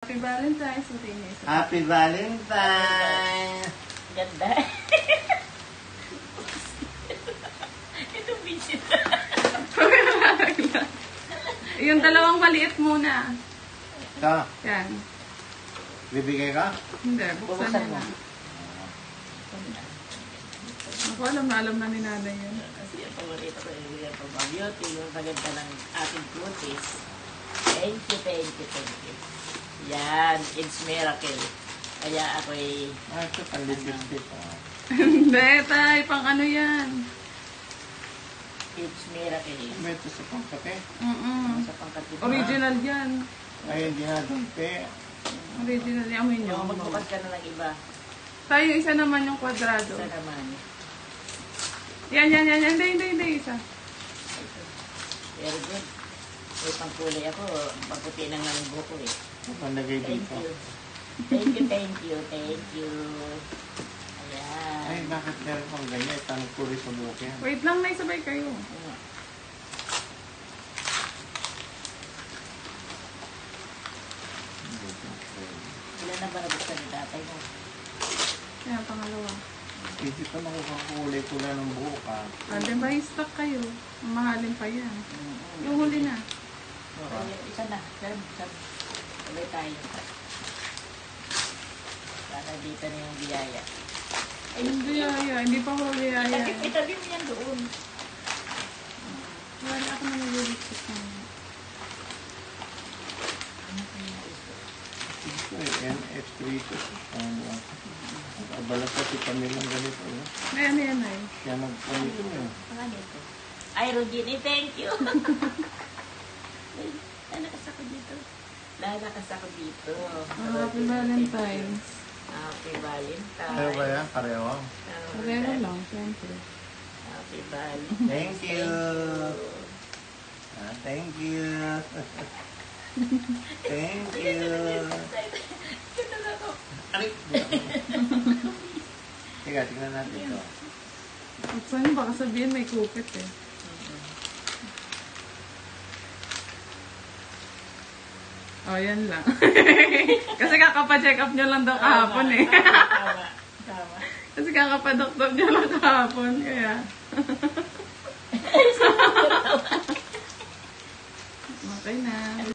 Happy Valentine's. Happy Valentine's! Ganda. Ito visit. Yung dalawang maliit muna. Ito, Yan. bibigay ka? Hindi, buksan Buksan na mo. lang. Ako alam na ni nanay yun. Kasi ang paborito ko yung pag-beauty, yung maganda ng ating cuties. Thank you, thank you, thank you. Yan, it's miracle. Kaya ako'y... Ito, panlipis-lip. Hindi, tay. Pang ano yan? It's miracle. May ito sa pangkape. Sa pangkatid. Original yan. Ay, hindi na dumpi. Original yan. Amoy nyo. Yung magbukas ka na ng iba. Tayo, isa naman yung kwadrado. Isa naman. Yan. Hindi. Isa. Very good. May pangkulay ako. Pagputi ng buhok ko eh. Pandagay Thank dito. you. Thank you, thank you, thank you. Ayan. Ay, bakit meron kang ganyan? Tanong ko rin sa buhok yan. Wait lang, naisabay kayo. Ilan na ba nabuksan ni tatay mo? Yan, pangalawa. Hindi pa nakukakulay ko lang ng buhok ha. Ande ba yung stock kayo? Mahalin pa yan. Yung huli na. Okay, isa na. Sabay tayo. Para dito na yung biyaya. Ay, hindi yaya. Hindi pa ako yaya. Itabi mo yan doon. Wala ako na nalilipstick na. Ito eh, NF3 ito. Abala pa si Pamilang ganito. Ayan. Siya nagpanito eh. Saka dito. Ay, Rugini, thank you. Lalakas ako dito. Lalakas ako dito. Happy Valentine's. Happy Valentine's. Pareho ba yan? Pareho. Pareho lang, siyempre. Happy Valentine's. Thank you. Thank you. Thank you. Ganda na ako. Aray! Teka, tingnan natin ito. At saan baka sabihin may kupit eh. Oh, yan lang. Kasi kakapa-check up nyo lang daw kahapon eh. Tama. Kasi kakapa-doktor nyo lang kahapon. Kaya. Okay na.